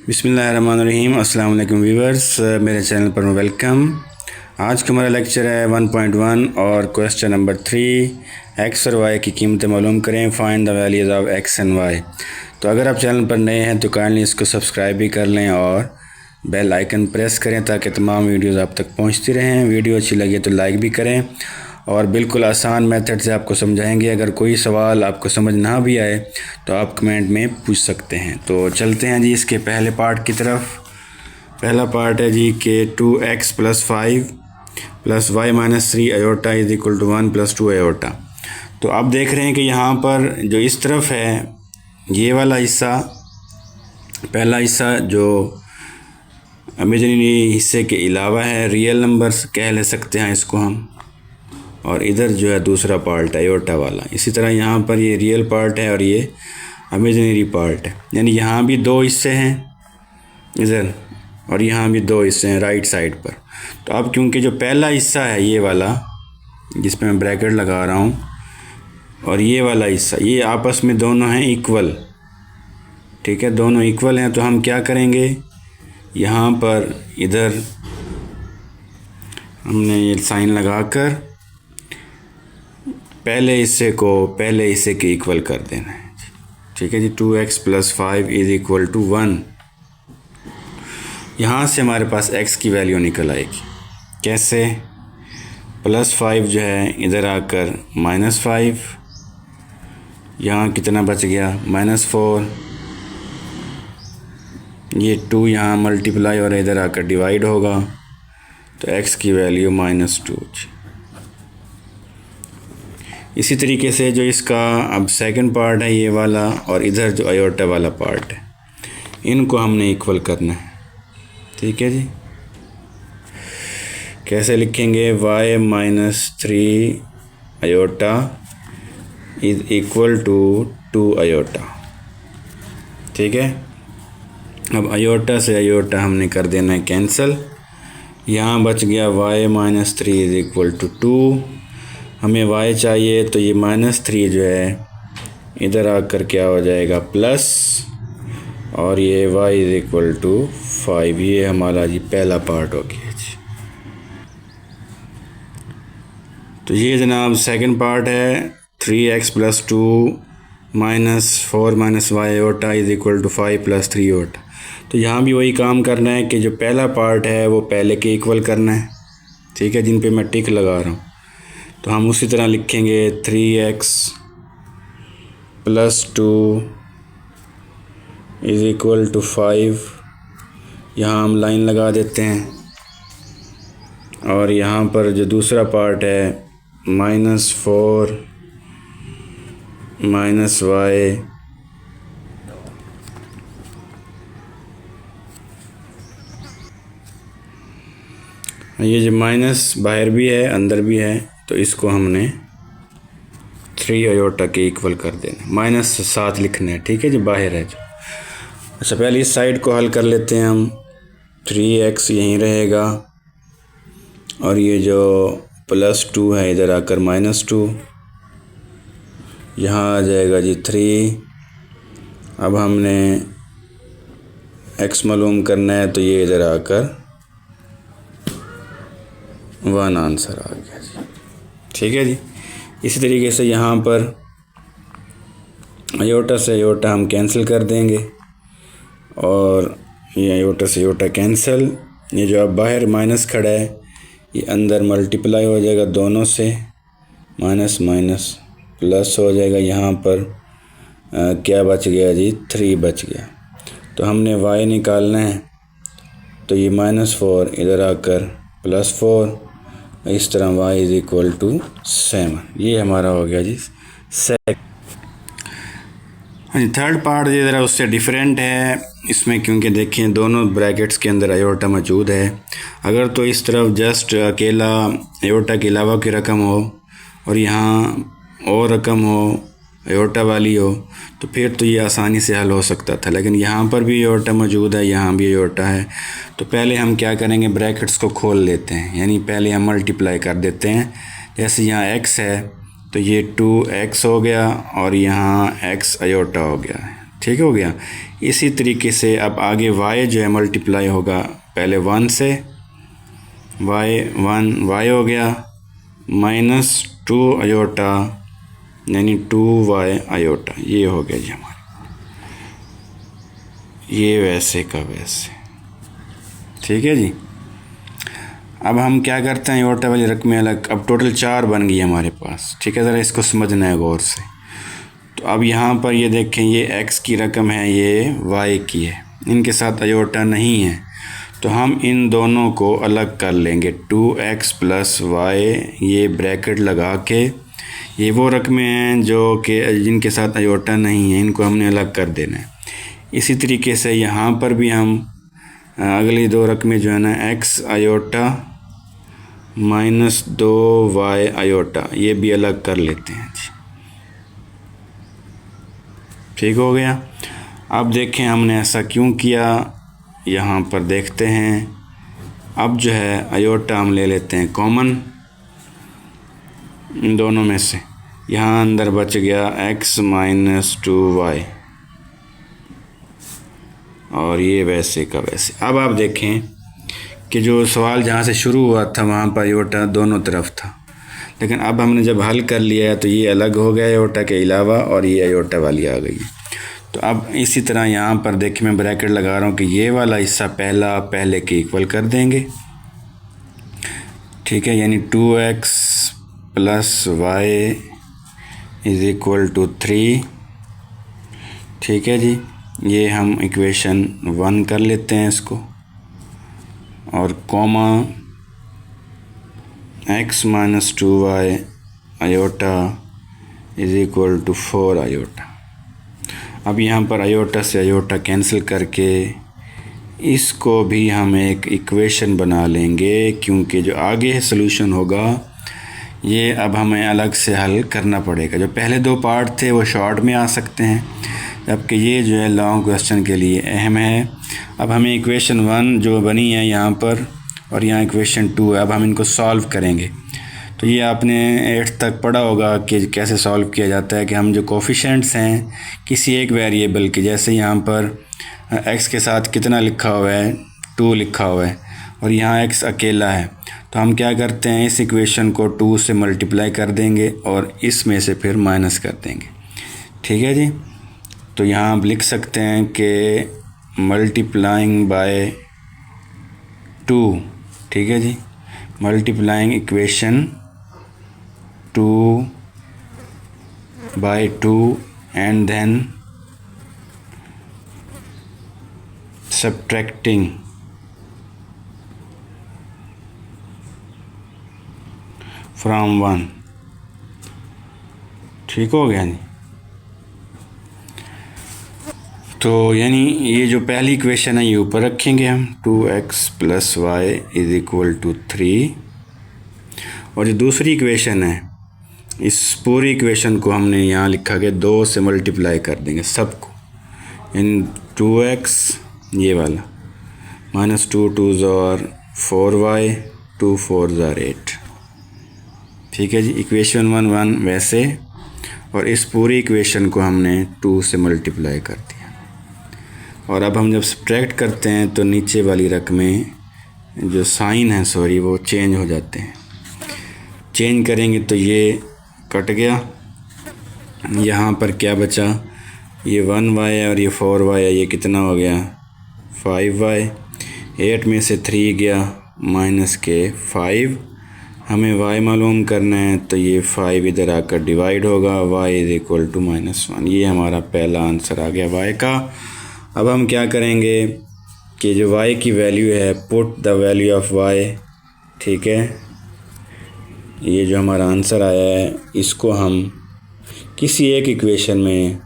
बिस्मिल्लाहिर्रहमानिर्रहीम। अस्सलाम वालेकुम व्यूअर्स, मेरे चैनल पर वेलकम। आज का हमारा लेक्चर है 1.1 और क्वेश्चन नंबर 3, एक्स और वाई की कीमतें मालूम करें, find the values of x and y. तो अगर आप चैनल पर नए हैं तो काइंडली इसको सब्सक्राइब भी कर लें और बेल आइकन प्रेस करें ताकि तमाम वीडियोज़ आप तक पहुँचती रहें। वीडियो अच्छी लगे तो लाइक भी करें और बिल्कुल आसान मेथड से आपको समझाएंगे। अगर कोई सवाल आपको समझ ना भी आए तो आप कमेंट में पूछ सकते हैं। तो चलते हैं जी इसके पहले पार्ट की तरफ। पहला पार्ट है जी कि 2x + 5 + y - 3 iota is equal to 1 + 2 iota. तो आप देख रहे हैं कि यहाँ पर जो इस तरफ है ये वाला हिस्सा, पहला हिस्सा जो इमेजिनरी हिस्से के अलावा है, रियल नंबर्स कह ले सकते हैं इसको हम, और इधर जो है दूसरा पार्ट है आयोटा वाला। इसी तरह यहाँ पर ये रियल पार्ट है और ये इमेजिनरी पार्ट है, यानी यहाँ भी दो हिस्से हैं इधर और यहाँ भी दो हिस्से हैं राइट साइड पर। तो अब क्योंकि जो पहला हिस्सा है ये वाला जिस पे मैं ब्रैकेट लगा रहा हूँ और ये वाला हिस्सा, ये आपस में दोनों हैं इक्वल, ठीक है, दोनों इक्वल हैं। तो हम क्या करेंगे, यहाँ पर इधर हमने ये साइन लगाकर पहले हिस्से को पहले हिस्से के इक्वल कर देना है, ठीक है जी। 2x + 5 = 1। यहाँ से हमारे पास x की वैल्यू निकल आएगी। कैसे? +5 जो है इधर आकर -5, यहाँ कितना बच गया -4, ये 2 यहाँ मल्टीप्लाई और इधर आकर डिवाइड होगा तो x की वैल्यू -2। इसी तरीके से जो इसका अब सेकंड पार्ट है ये वाला और इधर जो आयोटा वाला पार्ट है, इनको हमने इक्वल करना है, ठीक है जी। कैसे लिखेंगे? y - 3 iota is equal to 2 iota, ठीक है। अब आयोटा से आयोटा हमने कर देना है कैंसिल। यहाँ बच गया y - 3 इज इक्वल टू 2। हमें y चाहिए तो ये -3 जो है इधर आकर क्या हो जाएगा प्लस, और ये y इज इक्वल टू 5। ये हमारा जी पहला पार्ट हो गया जी। तो ये जनाब सेकंड पार्ट है 3x + 2 - 4 - y iota is equal to 5 + 3 iota. तो यहाँ भी वही काम करना है कि जो पहला पार्ट है वो पहले के इक्वल करना है, ठीक है, जिन पे मैं टिक लगा रहा हूँ। तो हम उसी तरह लिखेंगे 3x + 2 इज इक्वल टू 5। यहाँ हम लाइन लगा देते हैं और यहाँ पर जो दूसरा पार्ट है -4 - y ये जो माइनस बाहर भी है अंदर भी है तो इसको हमने 3 आयोटा के इक्वल कर देना, -7 लिखना है, ठीक है जी, बाहर है जो। अच्छा, पहले इस साइड को हल कर लेते हैं हम। 3x यहीं रहेगा और ये जो +2 है इधर आकर -2, यहाँ आ जाएगा जी 3। अब हमने x मालूम करना है तो ये इधर आकर 1 आंसर आ गया जी, ठीक है जी। इसी तरीके से यहाँ पर आयोटा से आयोटा हम कैंसिल कर देंगे और ये आयोटा से आयोटा कैंसिल। ये जो अब बाहर माइनस खड़ा है ये अंदर मल्टीप्लाई हो जाएगा दोनों से, माइनस माइनस प्लस हो जाएगा। यहाँ पर क्या बच गया जी? 3 बच गया। तो हमने y निकालना है तो ये -4 इधर आकर +4, इस तरह y इज इक्वल टू 7। ये हमारा हो गया जी थर्ड पार्ट जो ज़रा उससे डिफरेंट है इसमें, क्योंकि देखें दोनों ब्रैकेट्स के अंदर आयोटा मौजूद है। अगर तो इस तरफ जस्ट अकेला आयोटा के अलावा की रकम हो और यहाँ और रकम हो आयोटा वाली हो तो फिर तो ये आसानी से हल हो सकता था, लेकिन यहाँ पर भी आयोटा मौजूद है, यहाँ भी आयोटा है। तो पहले हम क्या करेंगे, ब्रैकेट्स को खोल लेते हैं, यानी पहले हम मल्टीप्लाई कर देते हैं। जैसे यहाँ x है तो ये 2x हो गया और यहाँ x आयोटा हो गया, ठीक हो गया। इसी तरीके से अब आगे y जो है मल्टीप्लाई होगा पहले 1 से, y हो गया -2 आयोटा यानी 2y आयोटा, ये हो गया जी हमारा, ये वैसे का वैसे। ठीक है जी। अब हम क्या करते हैं, आयोटा वाली रकमें अलग, अब टोटल 4 बन गई हमारे पास। ठीक है, ज़रा इसको समझना है गौर से। तो अब यहाँ पर ये देखें, ये x की रकम है, ये y की है, इनके साथ आयोटा नहीं है, तो हम इन दोनों को अलग कर लेंगे। 2x + y, ये ब्रैकेट लगा के, ये वो रकमें हैं जो कि जिनके साथ आयोटा नहीं है, इनको हमने अलग कर देना है। इसी तरीके से यहाँ पर भी हम अगली 2 रकमें जो है ना, x आयोटा -2y आयोटा, ये भी अलग कर लेते हैं जी। ठीक हो गया। अब देखें हमने ऐसा क्यों किया, यहाँ पर देखते हैं। अब जो है आयोटा हम ले लेते हैं कॉमन इन दोनों में से, यहाँ अंदर बच गया x - 2y, और ये वैसे का वैसे। अब आप देखें कि जो सवाल जहाँ से शुरू हुआ था वहाँ पर आयोटा दोनों तरफ था, लेकिन अब हमने जब हल कर लिया है तो ये अलग हो गया आयोटा के अलावा, और ये आयोटा वाली आ गई। तो अब इसी तरह यहाँ पर देखिए, मैं ब्रैकेट लगा रहा हूँ कि ये वाला हिस्सा पहले के इक्वल कर देंगे। ठीक है, यानी 2x + y = 3। ठीक है जी, ये हम इक्वेशन 1 कर लेते हैं इसको, और comma x - 2y iota = 4 iota. अब यहाँ पर आयोटा से आयोटा कैंसिल करके इसको भी हम एक इक्वेशन बना लेंगे, क्योंकि जो आगे सलूशन होगा ये अब हमें अलग से हल करना पड़ेगा। जो पहले 2 पार्ट थे वो शॉर्ट में आ सकते हैं, जबकि ये जो है लॉन्ग क्वेश्चन के लिए अहम है। अब हमें इक्वेशन 1 जो बनी है यहाँ पर, और यहाँ इक्वेशन 2 है, अब हम इनको सॉल्व करेंगे। तो ये आपने 8th तक पढ़ा होगा कि कैसे सॉल्व किया जाता है, कि हम जो कोफिशेंट्स हैं किसी एक वेरिएबल के, जैसे यहाँ पर x के साथ कितना लिखा हुआ है, 2 लिखा हुआ है, और यहाँ x अकेला है, तो हम क्या करते हैं, इस इक्वेशन को 2 से मल्टीप्लाई कर देंगे और इसमें से फिर माइनस कर देंगे। ठीक है जी। तो यहाँ आप लिख सकते हैं कि मल्टीप्लाइंग बाय 2। ठीक है जी, multiplying equation 2 by 2 and then subtracting from 1। ठीक हो गया नहीं? तो यानी ये जो पहली इक्वेशन है ये ऊपर रखेंगे हम, 2x + y = 3, और जो दूसरी इक्वेशन है, इस पूरी इक्वेशन को हमने यहाँ लिखा कि 2 से मल्टीप्लाई कर देंगे सबको, इन 2x ये वाला -2 2s are 4y 2 4s are 8। ठीक है जी, इक्वेशन 1 वैसे, और इस पूरी इक्वेशन को हमने 2 से मल्टीप्लाई कर दिया। और अब हम जब सब्ट्रैक्ट करते हैं तो नीचे वाली रकमें जो साइन है वो चेंज हो जाते हैं। चेंज करेंगे तो ये कट गया, यहाँ पर क्या बचा, ये 1y है और ये 4y है, ये कितना हो गया 5y। 8 में से 3 गया -5, हमें y मालूम करना है, तो ये 5 इधर आकर डिवाइड होगा, y = -1। ये हमारा पहला आंसर आ गया y का। अब हम क्या करेंगे कि जो y की वैल्यू है, put the value of y। ठीक है, ये जो हमारा आंसर आया है इसको हम किसी एक इक्वेशन में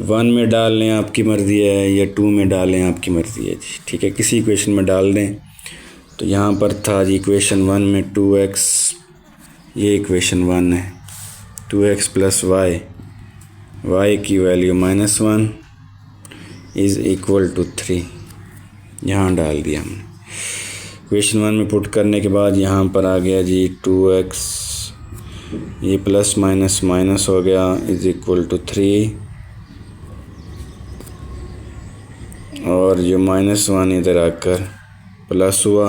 1 में डाल लें, आपकी मर्ज़ी है, या 2 में डालें, आपकी मर्ज़ी है जी। ठीक है, किसी इक्वेशन में डाल दें। तो यहाँ पर था जी इक्वेशन 1 में 2x, ये इक्वेशन 1 है, 2x + y की वैल्यू -1 = 3, यहाँ डाल दिया हमने। इक्वेशन 1 में पुट करने के बाद यहाँ पर आ गया जी 2x, ये प्लस माइनस माइनस हो गया, = 3। और जो -1 इधर आकर प्लस हुआ,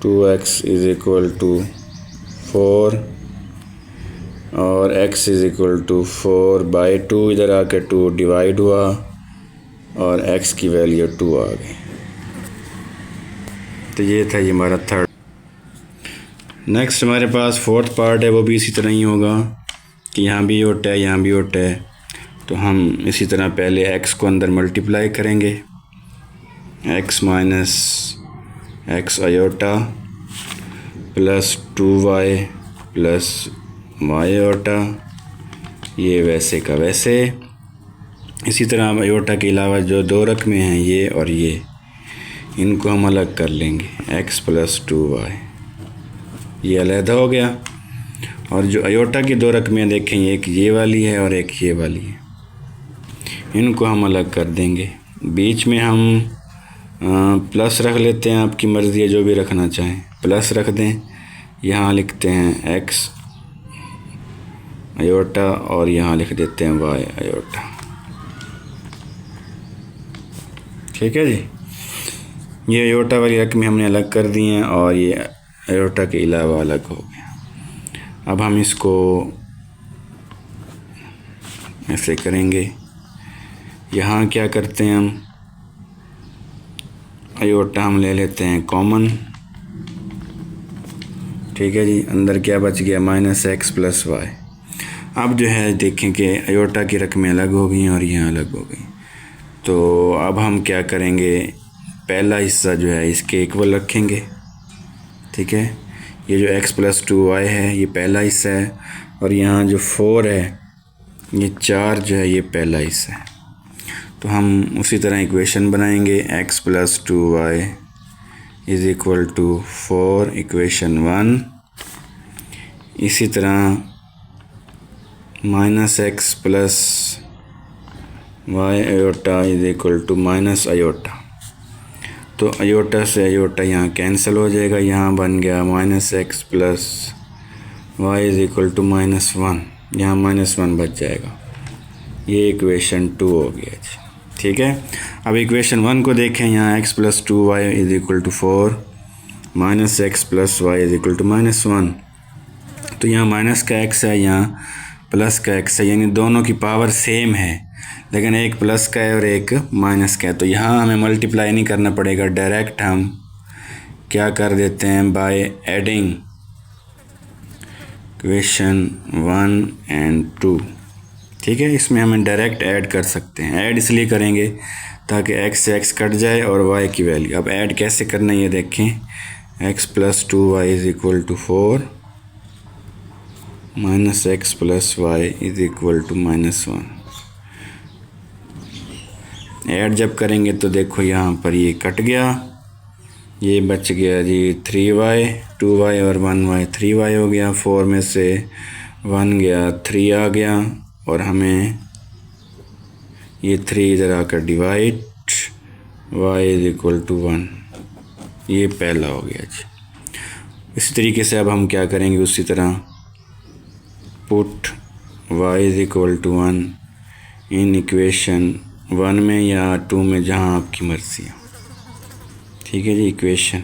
2x इज़ इक्वल टू 4 और x इज़ इक्वल टू 4/2 इधर आकर 2 डिवाइड हुआ और x की वैल्यू 2 आ गई। तो ये था ये हमारा थर्ड। नेक्स्ट हमारे पास फोर्थ पार्ट है, वो भी इसी तरह ही होगा कि यहाँ भी ओट है, यहाँ भी ओट है। तो हम इसी तरह पहले x को अंदर मल्टीप्लाई करेंगे, x minus x iota plus 2y plus y iota, ये वैसे का वैसे। इसी तरह आयोटा के अलावा जो दो रकमें हैं ये और ये, इनको हम अलग कर लेंगे, x प्लस 2y, ये अलहदा हो गया। और जो आयोटा की दो रकमें देखें, एक ये वाली है और एक ये वाली है, इनको हम अलग कर देंगे। बीच में हम प्लस रख लेते हैं, आपकी मर्ज़ी है जो भी रखना चाहें, प्लस रख दें। यहाँ लिखते हैं x आयोटा और यहाँ लिख देते हैं y आयोटा। ठीक है जी, ये आयोटा वाली रकमें हमने अलग कर दी हैं और ये आयोटा के अलावा अलग हो गया। अब हम इसको ऐसे करेंगे, यहाँ क्या करते हैं हम, आयोटा हम ले लेते हैं कॉमन। ठीक है जी, अंदर क्या बच गया, -x प्लस y। अब जो है देखें कि आयोटा की रकमें अलग हो गई और यहाँ अलग हो गई। तो अब हम क्या करेंगे, पहला हिस्सा जो है इसके इक्वल रखेंगे। ठीक है, ये जो x प्लस 2y है ये पहला हिस्सा है और यहाँ जो 4 है ये 4 जो है ये पहला हिस्सा है। तो हम उसी तरह इक्वेशन बनाएंगे, x plus 2y is equal to 4 equation 1। इसी तरह -x plus y iota is equal to minus iota. तो आयोटा से आयोटा यहाँ कैंसिल हो जाएगा, यहाँ बन गया -x plus y is equal to -1, यहाँ -1 बच जाएगा। ये इक्वेशन 2 हो गया जी। ठीक है, अब इक्वेशन 1 को देखें, यहाँ x plus 2y is equal to 4 -x plus y is equal to -1। तो यहाँ माइनस का x है, यहाँ प्लस का x है, यानी दोनों की पावर सेम है, लेकिन एक प्लस का है और एक माइनस का है। तो यहाँ हमें मल्टीप्लाई नहीं करना पड़ेगा, डायरेक्ट हम क्या कर देते हैं, बाय एडिंग इक्वेशन 1 एंड 2। ठीक है, इसमें हमें डायरेक्ट ऐड कर सकते हैं। ऐड इसलिए करेंगे ताकि x से x कट जाए और y की वैल्यू। अब ऐड कैसे करना है ये देखें, x plus 2y is equal to 4 -x plus y is equal to -1। Add जब करेंगे तो देखो यहाँ पर ये कट गया, ये बच गया जी 3y, 2y और 1y, 3y हो गया। 4 में से 1 गया, 3 आ गया और हमें ये 3 इधर आकर divide, y is equal to 1, ये पहला हो गया जी। इसी तरीके से अब हम क्या करेंगे, उसी तरह put y is equal to 1 in equation 1 में या 2 में, जहाँ आपकी मर्ज़ी है। ठीक है जी, इक्वेशन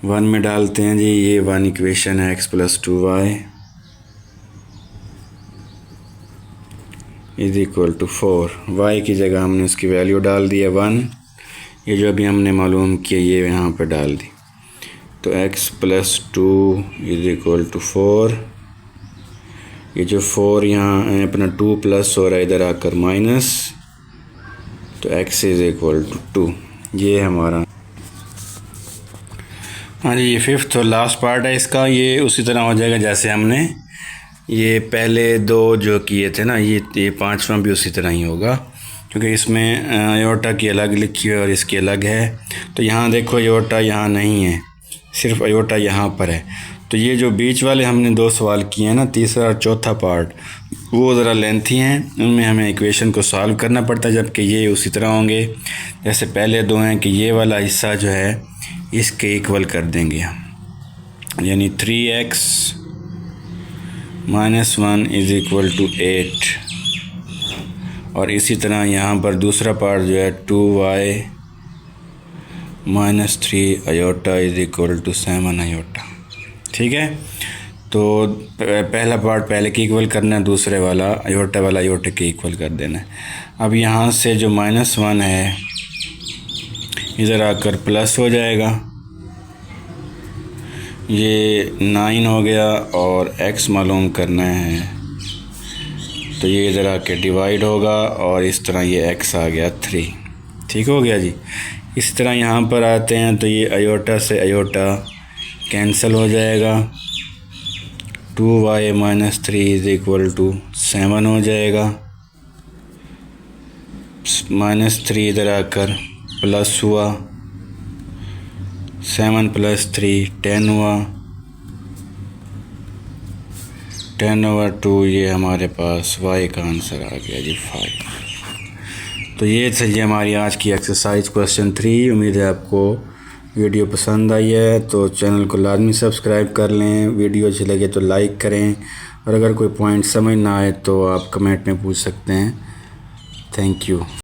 1 में डालते हैं जी, ये 1 इक्वेशन है, x plus 2y is equal to 4। y की जगह हमने उसकी वैल्यू डाल दी है 1, ये जो अभी हमने मालूम किया ये यहाँ पर डाल दी। तो x plus 2 is equal to 4, ये जो 4 यहाँ अपना 2 प्लस हो रहा है इधर आकर माइनस, तो x इज़ इक्वल टू 2। ये हमारा, हाँ जी, ये फिफ्थ और लास्ट पार्ट है इसका। ये उसी तरह हो जाएगा जैसे हमने ये पहले दो जो किए थे ना, ये पांचवा भी उसी तरह ही होगा, क्योंकि इसमें आयोटा की अलग लिखी है और इसकी अलग है। तो यहाँ देखो आयोटा यहाँ नहीं है, सिर्फ आयोटा यहाँ पर है। तो ये जो बीच वाले हमने दो सवाल किए हैं ना, तीसरा और चौथा पार्ट, वो ज़रा लेंथी हैं, उनमें हमें इक्वेशन को सॉल्व करना पड़ता है, जबकि ये उसी तरह होंगे जैसे पहले दो हैं कि ये वाला हिस्सा जो है इसके इक्वल कर देंगे हम, यानी 3x - 1 इज़ इक्वल टू 8 और इसी तरह यहाँ पर दूसरा पार्ट जो है 2y minus 3 iota is equal to 7 iota. ठीक है, तो पहला पार्ट पहले के इक्वल करना है, दूसरे वाला आयोटा के इक्वल कर देना है। अब यहाँ से जो -1 है इधर आकर प्लस हो जाएगा, ये 9 हो गया और x मालूम करना है तो ये इधर आके डिवाइड होगा और इस तरह ये x आ गया 3। ठीक हो गया जी। इस तरह यहाँ पर आते हैं तो ये आयोटा से आयोटा कैंसिल हो जाएगा, 2y minus 3 is equal to 7 हो जाएगा, -3 इधर आकर प्लस हुआ, 7 + 3 10 हुआ, 10/2 ये हमारे पास y का आंसर आ गया जी 5। तो ये था जी हमारी आज की एक्सरसाइज क्वेश्चन 3। उम्मीद है आपको वीडियो पसंद आई है, तो चैनल को लाजमी सब्सक्राइब कर लें। वीडियो अच्छी लगे तो लाइक करें, और अगर कोई पॉइंट समझ ना आए तो आप कमेंट में पूछ सकते हैं। Thank you.